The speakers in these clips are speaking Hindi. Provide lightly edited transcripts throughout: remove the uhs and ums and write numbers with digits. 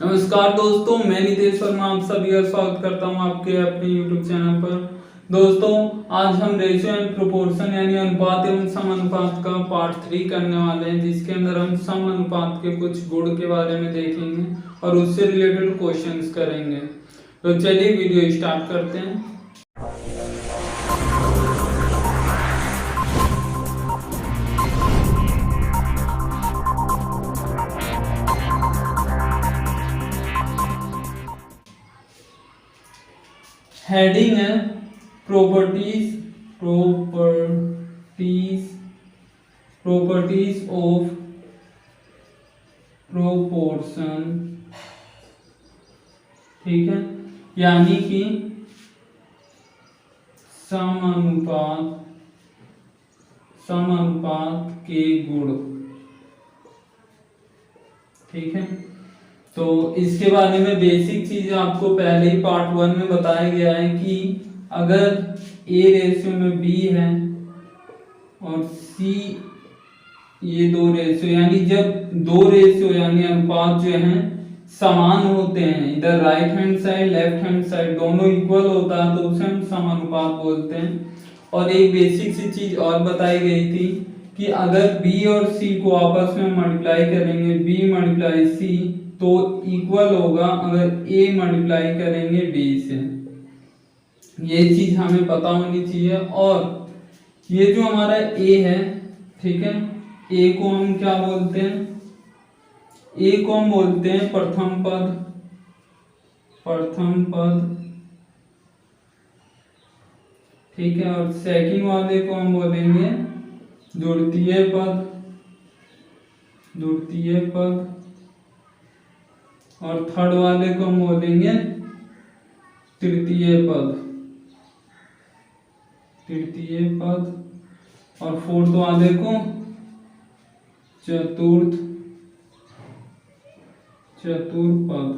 नमस्कार दोस्तों, मैं नितेश वर्मा आप सभी का स्वागत करता हूं आपके अपने YouTube चैनल पर। दोस्तों, आज हम रेशियो एंड प्रोपोर्शन यानी अनुपात एवं समानुपात का पार्ट 3 करने वाले हैं, जिसके अंदर हम समानुपात के कुछ गुण के बारे में देखेंगे और उससे रिलेटेड क्वेश्चंस करेंगे। तो चलिए वीडियो स्टार्ट करते हैं। हेडिंग है प्रॉपर्टीज ऑफ प्रोपोर्शन। ठीक है, यानी कि समानुपात के गुण। ठीक है, तो इसके बारे में बेसिक चीज आपको पहले ही पार्ट 1 में बताया गया है कि अगर A रेशियो में B है और C ये दो रेशियो, यानी जब दो रेशियो यानी अनुपात जो है समान होते हैं, इधर right hand side left hand side दोनों इक्वल होता है, तो उसे हम समानुपात बोलते हैं। और एक बेसिक सी चीज और बताई गई थी कि अगर B और C को आपस में मल्टीप्लाई करेंगे, B मल्टीप्लाई C, तो इक्वल होगा अगर A मल्टीप्लाई करेंगे B से। ये चीज हमें पता होनी चाहिए। और ये जो हमारा A है, ठीक है, A को हम क्या बोलते हैं? A को हम बोलते हैं प्रथम पद। ठीक है, और सेकंड वाले को हम बोलेंगे द्वितीय पद, और थर्ड वाले को हम बोलेंगे तृतीय पद, और फोर्थ वाले को चतुर्थ पद,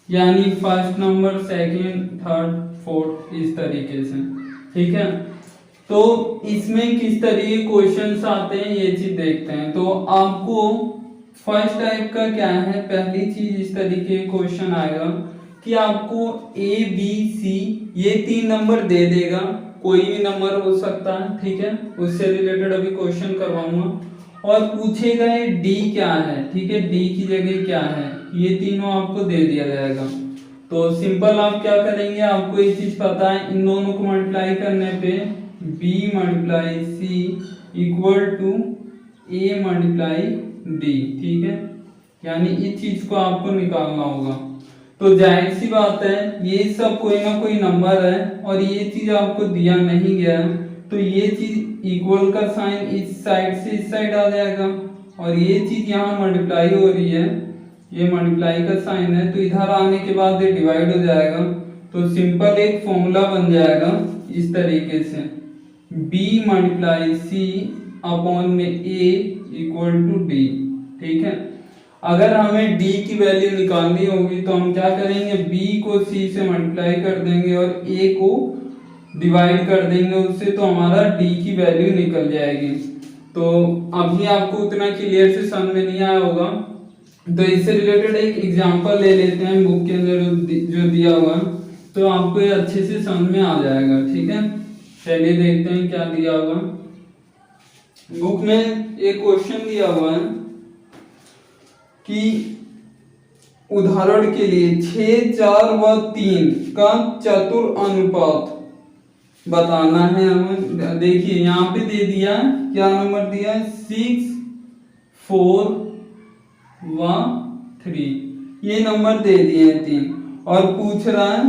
यानी first number, second, third, fourth, इस तरीके से। ठीक है, तो इसमें किस तरीके के क्वेश्चंस आते हैं ये चीज देखते हैं। तो आपको फर्स्ट टाइप का क्या है, पहली चीज इस तरीके का क्वेश्चन आएगा कि आपको A B C ये 3 नंबर दे देगा, कोई भी नंबर हो सकता है। ठीक है, उससे रिलेटेड अभी क्वेश्चन करवाऊंगा। और पूछेगा ये D क्या है। ठीक है, D की जगह क्या है, ये तीनों आपको दे दिया जाएगा। तो सिंपल आप क्या करेंगे, आपको ये चीज पता है, इन दोनों को मल्टीप्लाई करने पे B multiply C equal to A multiply D। ठीक है, यानी इस चीज को आपको निकालना होगा। तो जाहिर सी बात है, ये सब कोई ना कोई नंबर है और ये चीज आपको दिया नहीं गया, तो ये चीज इक्वल का साइन इस साइड से इस साइड आ जाएगा, और ये चीज यहाँ मल्टीप्लाई हो रही है, ये मल्टीप्लाई का साइन है, तो इधर आने के बाद ये डिवाइड हो जाएगा। तो सिंपल एक फॉर्मूला बन जाएगा इस तरीके से, B मल्टीप्लाई C अपॉन में A इक्वल टू D। ठीक है, अगर हमें D की वैल्यू निकालनी होगी तो हम क्या करेंगे, B को C से मल्टीप्लाई कर देंगे और A को डिवाइड कर देंगे उससे, तो हमारा D की वैल्यू निकल जाएगी। तो अभी आपको उतना क्लियर से समझ में नहीं आया होगा, तो इससे रिलेटेड एक एग्जांपल ले लेते हैं बुक के अंदर जो दिया हुआ, तो आपको ये अच्छे से समझ में आ जाएगा। ठीक है, चलिए देखते हैं क्या दिया हुआ बुक में। एक क्वेश्चन दिया हुआ है कि उदाहरण के लिए 6, 4 व 3 का चतुर अनुपात बताना है हमें। देखिए यहाँ पे दे दिया, क्या नंबर दिया है, 6, 4 व 3, ये नंबर दे दिए हैं 3, और पूछ रहा है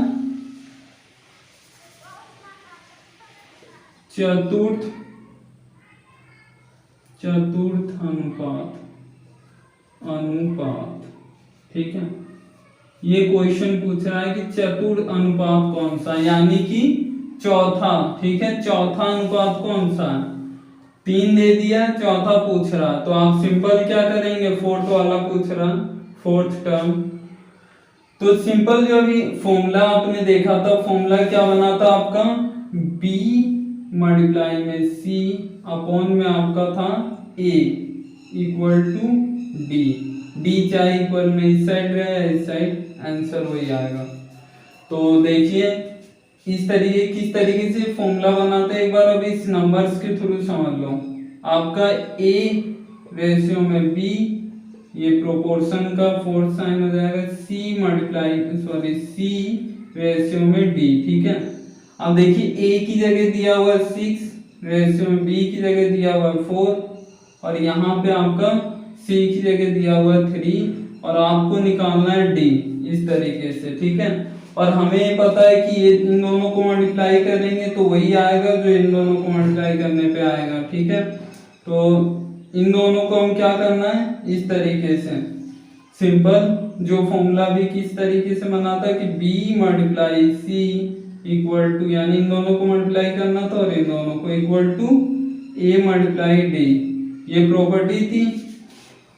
चतुर्थ अनुपात। ठीक है, ये क्वेश्चन पूछ रहा है कि चतुर्थ अनुपात कौन सा, यानी कि चौथा। ठीक है, चौथा अनुपात कौन सा है, 3 दे दिया, चौथा पूछ रहा, तो आप सिंपल क्या करेंगे, फोर्थ वाला पूछ रहा, फोर्थ टर्म। तो सिंपल जो अभी फॉर्मूला आपने देखा था, फॉर्मूला क्या बना था आपका, B मल्टीप्लाई में C अपॉन में आपका था A equal to D। D चाहे इक्वल में इस साइड रहे इस साइड, आंसर वही आएगा। तो देखिए किस तरीके से फॉर्मूला बनाते हैं, एक बार अभी इस नंबर्स के थ्रू समझ लो। आपका ए रेशियो में बी, ये प्रोपोर्शन का फोर्थ साइन हो जाएगा, सी रेशियो में डी, ठीक है। अब देखिए ए की जगह दिया हुआ 6 रेशियो में बी की जगह दिया हुआ 4, और यहाँ पे आपका सी की जगह दिया हुआ 3, और आपको निकालना है डी इस तरीके से, ठीक है। और हमें पता है कि ये इन दोनों को मल्टीप्लाई करेंगे तो वही आएगा जो इन दोनों को मल्टीप्लाई करने पे आएगा, ठीक है। तो इन दोनों को हम क्या करना है इस तरीके से, सिंपल जो फॉर्मूला भी किस तरीके से बनाता है कि B multiply C equal to, यानी इन दोनों को मल्टीप्लाई करना था और इन दोनों को equal to A multiply D, ये प्रॉपर्टी थी।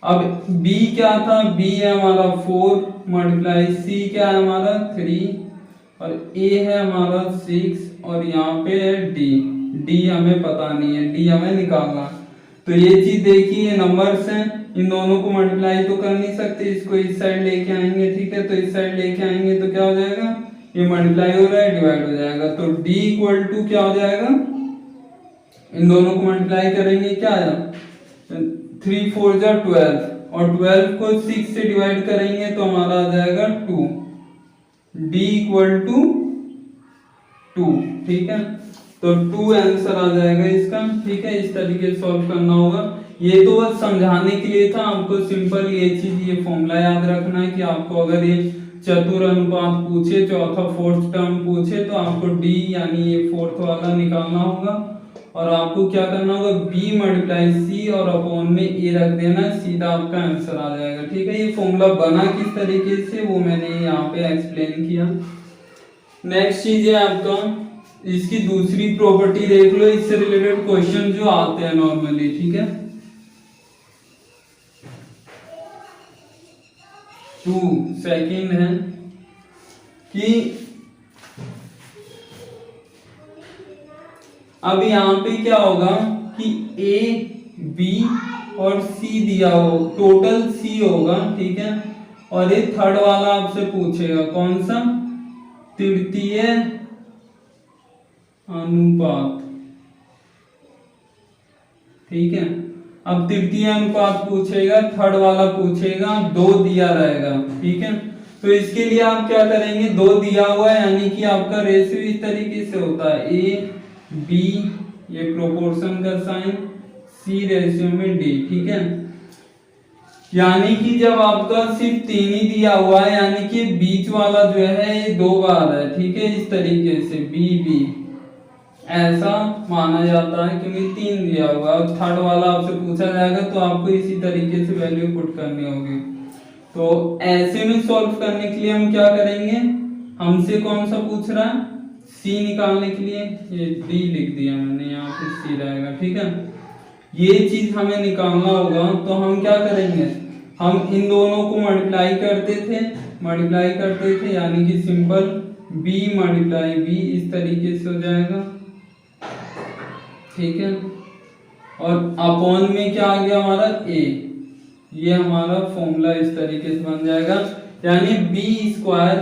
अब b क्या था, b है हमारा 4 मल्टीप्लाई c क्या है हमारा 3, और a है हमारा 6, और यहाँ पे है d हमें पता नहीं है, d हमें निकालना। तो ये चीज देखिए, ये नंबर्स हैं, इन दोनों को मल्टीप्लाई तो कर नहीं सकते, इसको इस साइड लेके आएंगे, ठीक है। तो इस साइड लेके आएंगे तो क्या हो जाएगा, ये मल्टीप्लाई हो रहा है डिवाइड हो जाएगा, तो d इक्वल टू क्या हो जाएगा, इन दोनों को मल्टीप्लाई करेंगे क्या आया 3 4 जा 12, और 12 को 6 से डिवाइड करेंगे तो हमारा आ जाएगा 2, d इक्वल टू 2, ठीक है। तो 2 आंसर आ जाएगा इसका, ठीक है। इस तरीके से सॉल्व करना होगा। ये तो बस समझाने के लिए था, आपको सिंपल ये चीज, ये फॉर्मूला याद रखना है कि आपको अगर ये चतुर अनुपात पूछे, चौथा फोर्थ टर्म पूछे, तो आपको d यानी ये फोर्थ वाला निकालना होगा, और आपको क्या करना होगा b मल्टीप्लाई सी और अपॉन में a रख देना, सीधा आपका आंसर आ जाएगा, ठीक है। ये फॉर्मूला बना किस तरीके से वो मैंने यहाँ पे एक्सप्लेन किया। नेक्स्ट चीज है आपका, इसकी दूसरी प्रॉपर्टी देख लो, इससे रिलेटेड क्वेश्चन जो आते हैं नॉर्मली, ठीक है। 2 सेकंड है कि अब यहाँ पे क्या होगा कि A, B और C दिया हो, टोटल C होगा, ठीक है। और ये थर्ड वाला आपसे पूछेगा कौन सा, तृतीय अनुपात, ठीक है। अब तृतीय अनुपात पूछेगा, थर्ड वाला पूछेगा, 2 दिया रहेगा, ठीक है। तो इसके लिए आप क्या करेंगे, 2 दिया हुआ है यानी कि आपका रेशियो इस तरीके से होता है A B, ये प्रोपोर्शन का साइन, C रेशियो में D, ठीक है। यानी कि जब आपका सिर्फ 3 ही दिया हुआ है, यानी कि बीच वाला जो है ये 2 बार है, ठीक है। इस तरीके से B B ऐसा माना जाता है क्योंकि 3 दिया हुआ है, और थर्ड वाला आपसे पूछा जाएगा तो आपको इसी तरीके से वैल्यू पुट करनी होगी। तो ऐसे में सॉल्व करने के लिए हम क्या करेंगे, हमसे कौन सा पूछ रहा है, C निकालने के लिए ये D लिख दिया मैंने, यहाँ पे C रहेगा, ठीक है। ये चीज हमें निकालना होगा, तो हम क्या करेंगे, हम इन दोनों को मल्टीप्लाई करते थे, यानी कि सिंपल B मल्टीप्लाई B इस तरीके से हो जाएगा, ठीक है। और अपॉन में क्या आ गया हमारा A, ये हमारा फॉर्मूला इस तरीके से बन जाएगा, यानी b स्क्वायर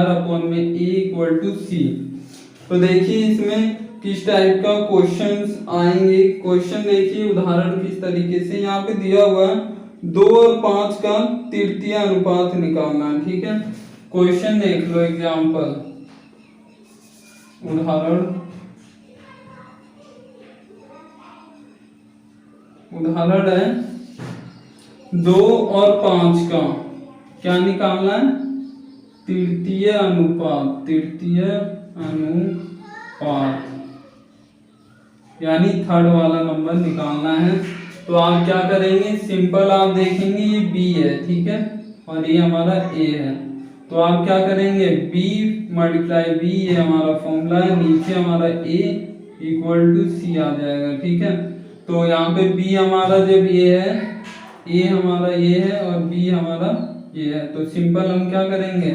अपॉन में a इक्वल टू c। तो देखिए इसमें किस टाइप का क्वेश्चंस आएंगे, क्वेश्चन देखिए उदाहरण किस तरीके से, यहाँ पे दिया हुआ है 2 और 5 का तृतीय अनुपात निकालना है, ठीक है। क्वेश्चन देख लो, एग्जांपल उदाहरण है 2 और 5 का क्या निकालना है, तृतीय अनुपात, यानी थर्ड वाला नंबर निकालना है। तो आप क्या करेंगे, सिंपल आप देखेंगे ये b है, ठीक है, और ये हमारा a है। तो आप क्या करेंगे, b मल्टीप्लाई b, ये हमारा फॉर्मूला है, नीचे हमारा a इक्वल टू c आ जाएगा, ठीक है। तो यहाँ पे b हमारा जब ये है, a हमारा ये है और b हमारा ये है, तो सिंपल हम क्या करेंगे,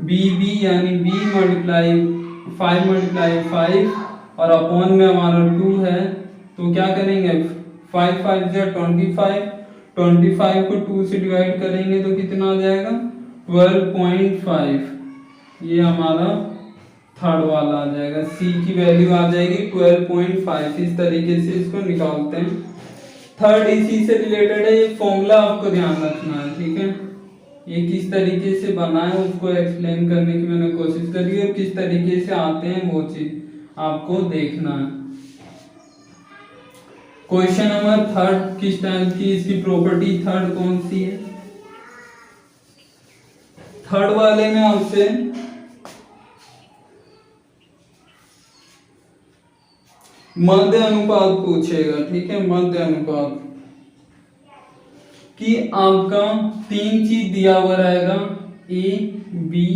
b यानी b मल्टीप्लाई 5 मल्टीप्लाई 5 और अपॉन में हमारा 2 है, तो क्या करेंगे 5 5 जा 25, 25 को 2 से डिवाइड करेंगे तो कितना आ जाएगा 12.5। ये हमारा थर्ड वाला आ जाएगा, सी की वैल्यू आ जाएगी 12.5। इस तरीके से इसको निकालते हैं। थर्ड इसी से रिलेटेड है, ये फॉर्मूला आपको ध्यान रखना है, ठीक है। ये किस तरीके से बना है उसको एक्सप्लेन करने की मैंने कोशिश करी और किस तरीके से आते हैं वो चीज आपको देखना है। क्वेश्चन नंबर थर्ड किस टाइप की, इसकी प्रॉपर्टी थर्ड कौन सी है? थर्ड वाले में आपसे मध्य अनुपात पूछेगा, ठीक है। मध्य अनुपात कि आपका 3 चीज दिया हुआ रहेगा, ए बी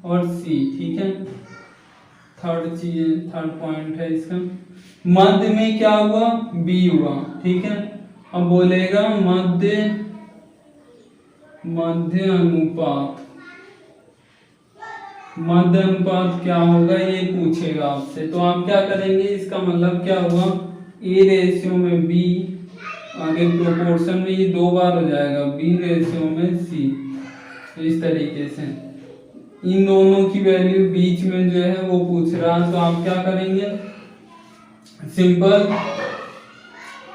और सी, ठीक है। थर्ड पॉइंट है इसका। मध्य में क्या हुआ, बी हुआ, ठीक है। अब बोलेगा मध्य अनुपात, मध्य अनुपात क्या होगा ये पूछेगा आपसे। तो आप क्या करेंगे, इसका मतलब क्या हुआ, ए रेशियो में बी, आगे प्रोपोर्शन में ये 2 बार हो जाएगा, बी रेशियो में सी। इस तरीके से इन दोनों की वैल्यू बीच में जो है वो पूछ रहा है। तो आप क्या करेंगे, सिंपल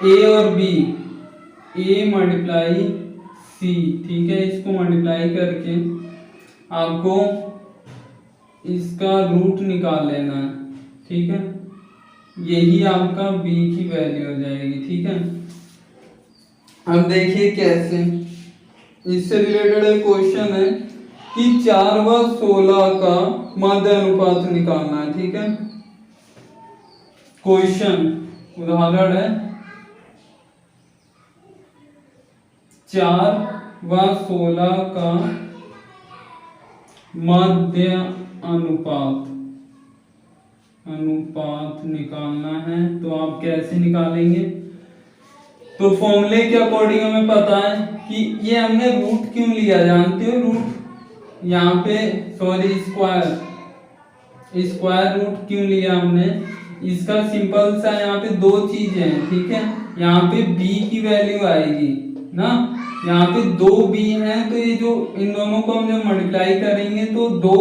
ए और बी, ए मल्टीप्लाई सी, ठीक है। इसको मल्टीप्लाई करके आपको इसका रूट निकाल लेना है, ठीक है। यही आपका b की वैल्यू हो जाएगी, ठीक है। अब देखिए कैसे, इससे रिलेटेड एक क्वेश्चन है कि 4 व 16 का मध्य अनुपात निकालना है, ठीक है। क्वेश्चन उदाहरण है 4 व 16 का मध्य अनुपात निकालना है। तो आप कैसे निकालेंगे, तो फॉर्मूले के अकॉर्डिंग हमें पता है कि ये हमने रूट क्यों लिया, जानते हो रूट, यहाँ पे सॉरी स्क्वायर रूट क्यों लिया हमने, इसका सिंपल सा यहाँ पे 2 चीजें हैं, ठीक है। यहाँ पे b की वैल्यू आएगी ना, यहाँ पे 2 b हैं, तो ये जो इन दोनों को हम जब मल्टीप्लाई करेंगे तो 2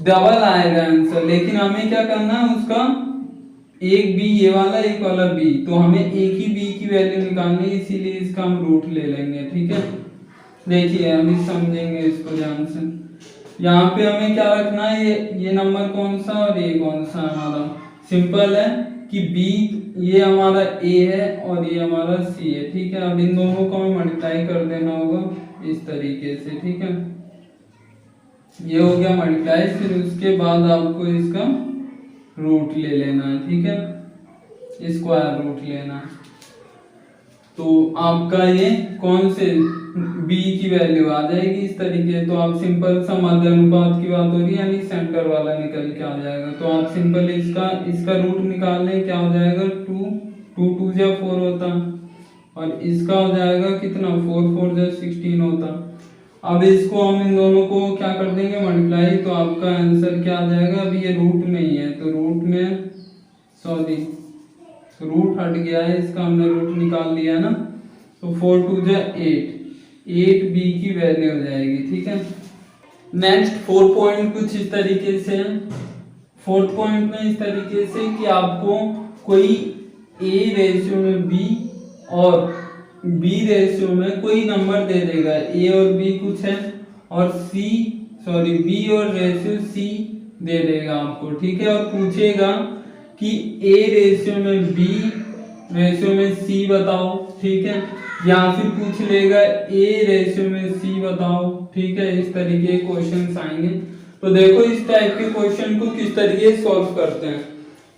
डबल आएगा आंसर। लेकिन हमें क्या करना है, उसका एक बी ये वाला, एक वाला बी, तो हमें एक ही बी की वैल्यू निकालनी है, इसीलिए इसका हम रूट ले लेंगे, ठीक है। देखिए हम समझेंगे इसको ध्यान से। यहाँ पे हमें क्या रखना है, ये नंबर कौन सा और ये कौन सा हमारा, सिंपल है कि बी ये हमारा ए है और ये हमारा सी है, ठीक है। अब इन दोनों को हमें मल्टीप्लाई कर देना होगा इस तरीके से, ठीक है। ये हो गया मल्टीप्लाई, फिर उसके बाद आपको इसका रूट ले लेना है, ठीक है, स्क्वायर रूट लेना है। तो आपका ये कौन से b की वैल्यू आ जाएगी इस तरीके। तो आप सिंपल सा मध्य अनुपात की बात हो रही है, यानी सेंटर वाला निकल के आ जाएगा। तो आप सिंपल इसका रूट निकाल लें, क्या हो जाएगा 2 2 जा 4 होता, और इसका हो जाएगा कितना 4 4 जा 16 होता। अब इसको हम इन दोनों को क्या कर देंगे मल्टीप्लाई, तो आपका आंसर क्या आ जाएगा, अभी ये रूट में ही है तो रूट में सॉरी रूट हट गया है, इसका हमने रूट निकाल लिया ना, तो 4 2 जा 8 b की वैल्यू हो जाएगी, ठीक है। नेक्स्ट 4 पॉइंट कुछ इस तरीके से, 4th पॉइंट में इस तरीके से कि आपको कोई a रेशियो में b और b रेशियो में कोई नंबर दे देगा, a और b कुछ है, और b और रेशियो c दे देगा आपको, ठीक है। और पूछेगा कि a रेशियो में b रेशियो में c बताओ, ठीक है, या फिर पूछ लेगा a रेशियो में c बताओ, ठीक है। इस तरीके के क्वेश्चंस आएंगे। तो देखो इस टाइप के क्वेश्चन को किस तरीके से सॉल्व करते हैं।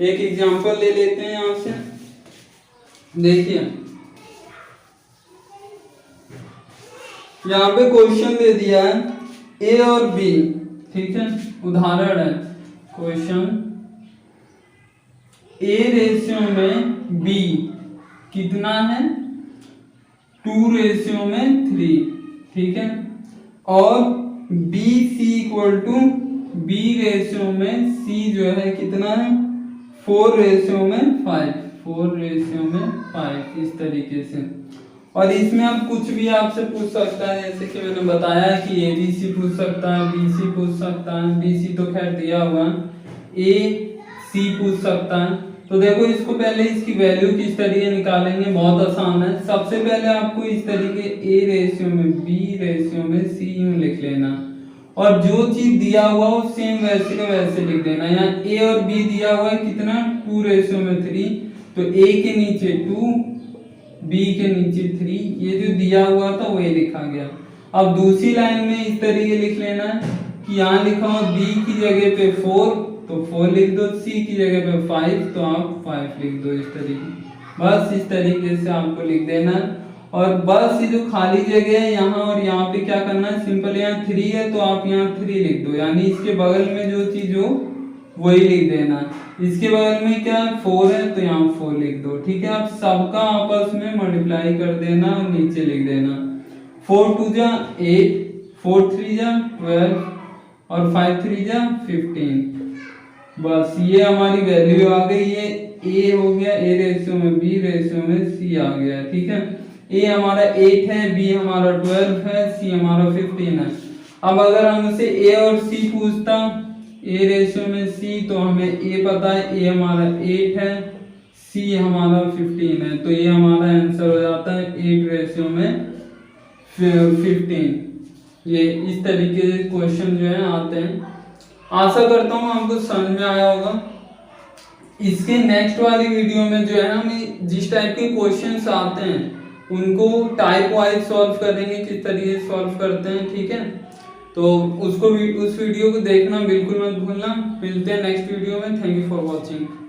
एक एग्जांपल ले लेते हैं यहां से, देखिए यहाँ पे क्वेश्चन दे दिया है a और b, ठीक है। उदाहरण है क्वेश्चन a रेशियो में b कितना है 2 रेशियो में 3, ठीक है, और b c equal to b ratio में c जो है कितना है 4 रेशियो में 5, 4 रेशियो में 5, इस तरीके से। और इसमें अब कुछ भी आपसे पूछ सकता है, जैसे कि मैंने बताया कि ABC पूछ सकता है, BC पूछ सकता है, BC तो खैर दिया हुआ, AC पूछ सकता है। तो देखो इसको पहले इसकी वैल्यू किस तरीके निकालेंगे, बहुत आसान है। सबसे पहले आपको इस तरीके A रेशियो में B रेशियो में C यूं लिख लेना, और जो चीज दिया हुआ हो सेम वैसे का वैसे लिख देना। यहाँ A और B दिया हुआ है कितना 2 रेशियो में 3, तो A के नीचे 2 B के नीचे 3, ये जो दिया हुआ था वही लिखा गया। अब दूसरी लाइन में इस तरीके लिख लेना कि यहाँ लिखा हो B की जगह पे 4 तो 4 लिख दो, C की जगह पे 5 तो आप 5 लिख दो। इस तरीके, बस इस तरीके से आपको लिख देना। और बस ये जो खाली जगह है यहाँ और यहाँ पे क्या करना है, सिंपल यहाँ 3 है तो आप यहाँ 3 लिख दो, यानी इसके बगल में जो चीज हो वही लिख देना। इसके बगल में क्या 4 है तो यहाँ 4 लिख दो, ठीक है। आप सबका आपस में मल्टीप्लाई कर देना और नीचे लिख देना। 4 2 जा 8, 4 3 जा 12 और 5 3 जा 15। बस ये हमारी वैल्यू आ गई। ये A हो गया, A रेशियो में B रेशियो में C आ गया, ठीक है। A हमारा 8 है, B हमारा 12 है, C हमारा 15 है। अब अगर हमसे A और C पूछता, A रेशियो में C, तो हमें A पता है, A हमारा 8 है, C हमारा 15 है, तो ये हमारा आंसर हो जाता है 8 रेशियो में 15। ये इस तरीके के क्वेश्चन जो है आते हैं। आशा करता हूँ आपको समझ में आया होगा। इसके नेक्स्ट वाली वीडियो में जो है हम जिस टाइप के क्वेश्चंस आते हैं उनको टाइप वाइज सॉल्व करेंगे, किस तरीके से सॉल्व करते हैं, ठीक है। तो उस वीडियो को देखना बिल्कुल मत भूलना। मिलते हैं नेक्स्ट वीडियो में। Thank you for watching.